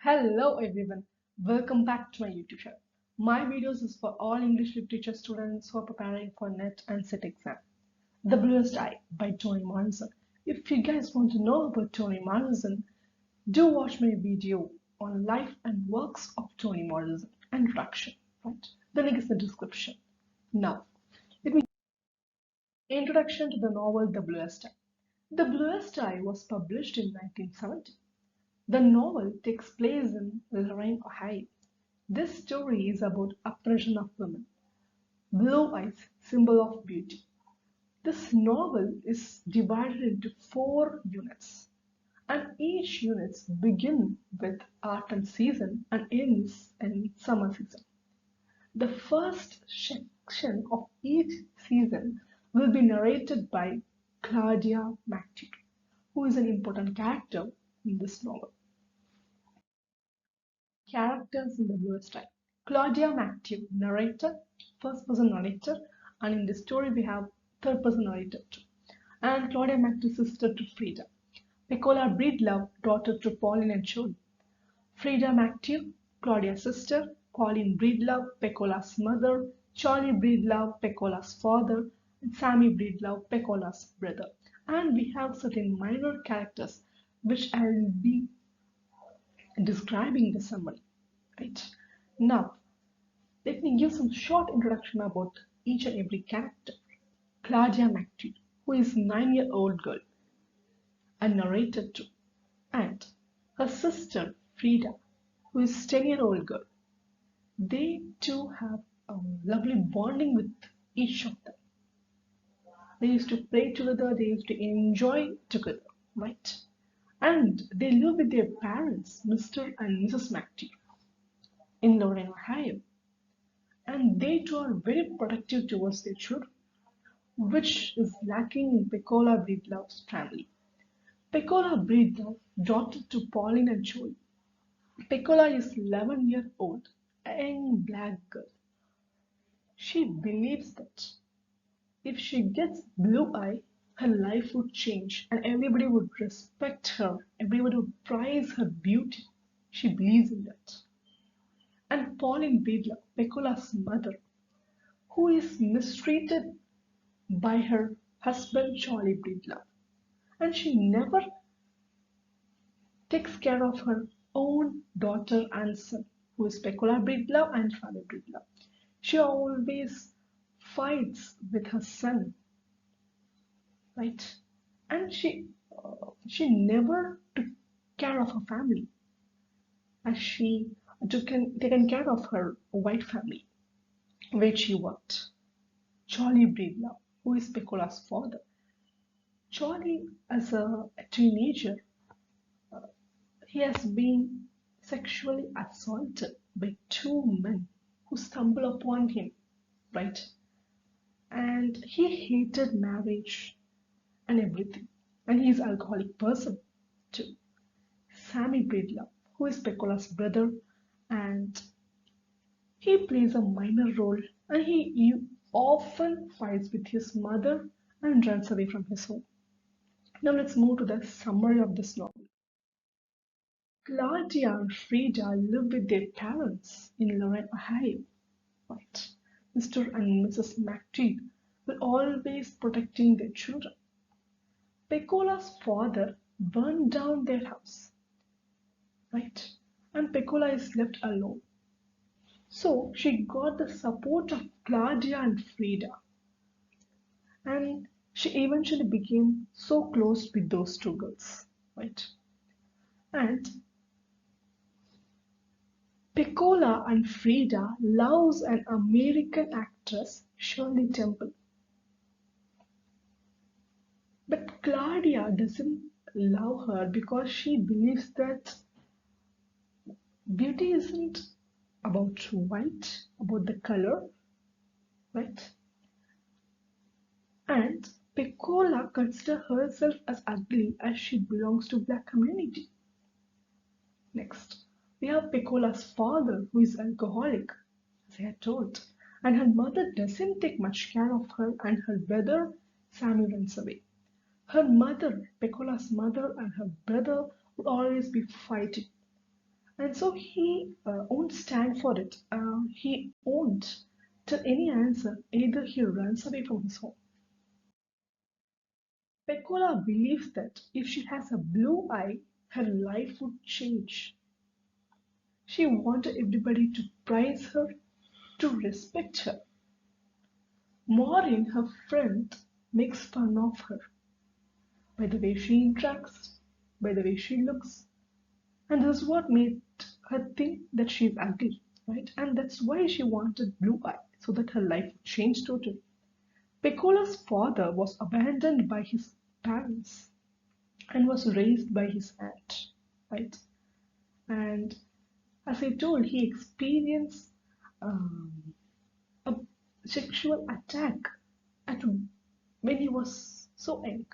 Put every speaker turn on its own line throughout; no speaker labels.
Hello everyone, welcome back to my YouTube channel. My videos is for all English literature students who are preparing for NET and SET exam. The Bluest Eye by Toni Morrison. If you guys want to know about Toni Morrison, do watch my video on life and works of Toni Morrison. Introduction, right? The link is in the description. Now, let me introduction to the novel The Bluest Eye. The Bluest Eye was published in 1970. The novel takes place in Lorraine, Ohio. This story is about oppression of women. Blue eyes, symbol of beauty. This novel is divided into four units, and each unit begins with autumn season and ends in summer season. The first section of each season will be narrated by Claudia McTeer, who is an important character in this novel. Characters in the Bluest Eye. Claudia McTeer, narrator, first person narrator, and in the story we have third person narrator too. And Claudia McTeer, sister to Frida. Piccola Breedlove, daughter to Pauline and Joey. Frida McTeer, Claudia's sister, Pauline Breedlove, Piccola's mother, Charlie Breedlove, Piccola's father, and Sammy Breedlove, Piccola's brother. And we have certain minor characters which I will be describing the summary. Right. Now, let me give some short introduction about each and every character. Claudia McTeer, who is a 9-year-old girl, a narrator too, and her sister Frida, who is a 10-year-old girl. They too have a lovely bonding with each of them. They used to play together, they used to enjoy together, right? And they live with their parents, Mr. and Mrs. McTeer, in Lorraine, Ohio. And they too are very protective towards their children, which is lacking in Piccola Breedlove's family. Piccola Breedlove, daughter to Pauline and Joey. Piccola is 11-year-old, a young black girl. She believes that if she gets blue eye, her life would change and everybody would respect her, everybody would prize her beauty. She believes in that. And Pauline Breedlove, Piccola's mother, who is mistreated by her husband Charlie Breedlove, and she never takes care of her own daughter and son, who is Peccola Breedlove and Charlie Breedlove. She always fights with her son, right? And she never took care of her family, as she taken care of her white family, where she worked. Charlie Breedlove, who is Piccola's father. Charlie, as a teenager, he has been sexually assaulted by two men who stumble upon him, right? And he hated marriage and everything. And he's an alcoholic person too. Sammy Breedlove, who is Piccola's brother, and he plays a minor role and he often fights with his mother and runs away from his home. Now let's move to the summary of this novel. Claudia and Frida live with their parents in Lorraine, Ohio. Right. Mr. and Mrs. McTeer were always protecting their children. Piccola's father burned down their house. Right. And Piccola is left alone. So she got the support of Claudia and Frida. And she eventually became so close with those two girls. Right. And Piccola and Frida loves an American actress, Shirley Temple. But Claudia doesn't love her because she believes that beauty isn't about white, about the color, right? And Piccola considers herself as ugly as she belongs to black community. Next, we have Piccola's father who is alcoholic, as I had told, and her mother doesn't take much care of her and her brother Sammy runs away. Her mother, Piccola's mother, and her brother would always be fighting. And so he won't stand for it. He won't tell any answer. Either he runs away from his home. Pecola believes that if she has a blue eye, her life would change. She wanted everybody to praise her, to respect her. Maureen, her friend, makes fun of her by the way she interacts, by the way she looks. And this is what made her think that she's ugly, right? And that's why she wanted blue eye, so that her life would change totally. Pecola's father was abandoned by his parents and was raised by his aunt, right? And as I told, he experienced um, a sexual attack at when he was so young.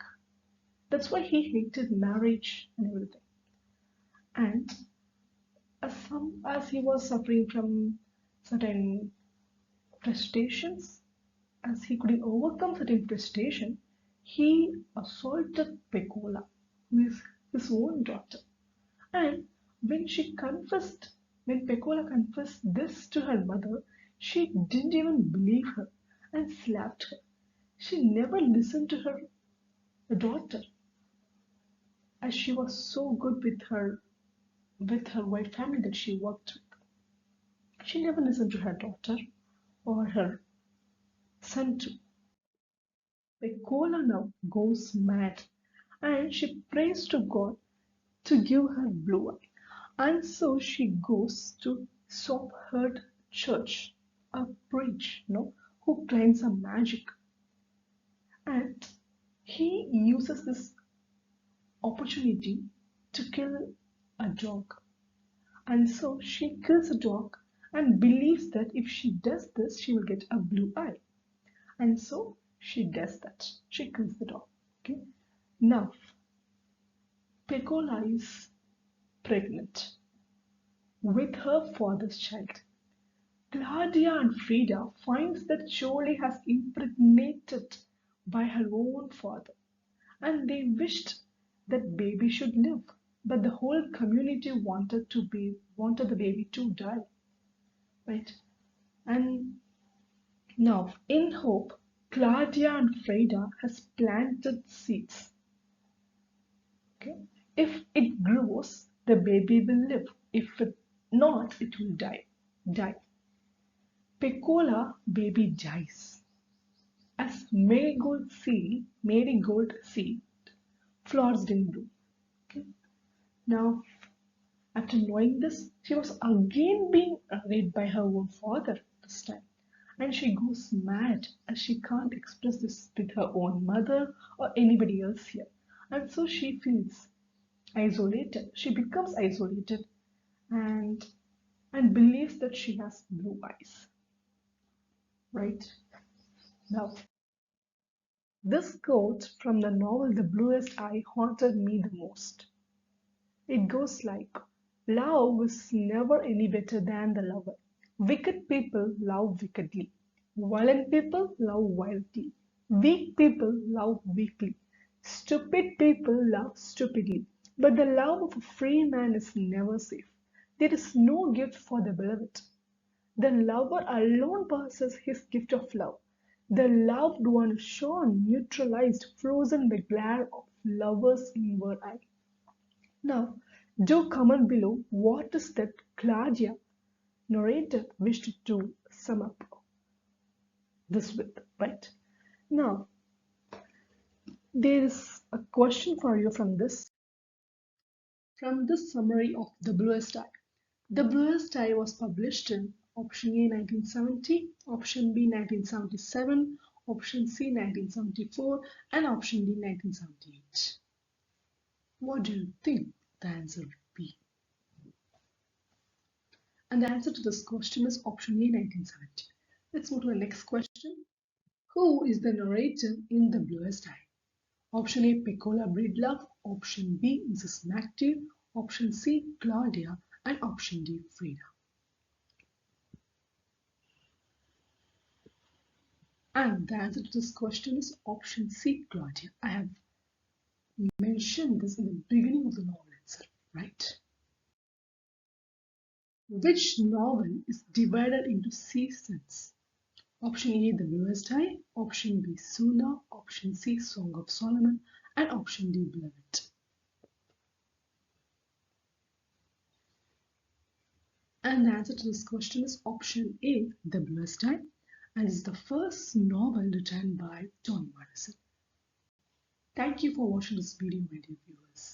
That's why he hated marriage and everything. And as he was suffering from certain frustrations, as he couldn't overcome certain frustration, he assaulted Pecola, who is his own daughter. And when she confessed, when Pecola confessed this to her mother, she didn't even believe her and slapped her. She never listened to her daughter, as she was so good with her wife family that she worked with. She never listened to her daughter or her son too. Pecola now goes mad and she prays to God to give her blue eye. And so she goes to Sopherd Church, a priest, who plans some magic. And he uses this opportunity to kill a dog. And so she kills a dog and believes that if she does this, she will get a blue eye. And so she does that. She kills the dog. Okay. Now, Pecola is pregnant with her father's child. Claudia and Frida finds that Jolie has impregnated by her own father, and they wished that baby should live, but the whole community wanted the baby to die, right? And now, in hope, Claudia and Frida has planted seeds. Okay, if it grows, the baby will live. If it not, it will die. Die. Pecola baby dies as marigold seed flowers in bloom. Okay. Now, after knowing this, she was again being raped by her own father this time. And she goes mad as she can't express this with her own mother or anybody else here. And so she feels isolated. She becomes isolated and believes that she has blue eyes. Right? Now, this quote from the novel The Bluest Eye haunted me the most. It goes like, love is never any better than the lover. Wicked people love wickedly. Violent people love wildly. Weak people love weakly. Stupid people love stupidly. But the love of a free man is never safe. There is no gift for the beloved. The lover alone possesses his gift of love. The loved one is shone, neutralized, frozen the glare of lover's inward eye. Now, do comment below what is that Claudia narrator wished to sum up this with, right? Now, there is a question for you from this summary of The Bluest Eye. The Bluest Eye was published in option A 1970, option B 1977, option C 1974, and option D 1978. What do you think the answer would be? And the answer to this question is option A 1970. Let's move to the next question. Who is the narrator in The Bluest Eye? Option A, Pecola Breedlove. Option B, Mrs. McTeer. Option C, Claudia. And option D, Frida. And the answer to this question is option C, Claudia. I have mentioned this in the beginning of the novel itself, right? Which novel is divided into seasons? Option A, The Bluest Eye, option B, Sula, option C, Song of Solomon, and option D, Beloved. And the answer to this question is option A, The Bluest Eye, and is the first novel written by Toni Morrison. Thank you for watching this video, my dear viewers.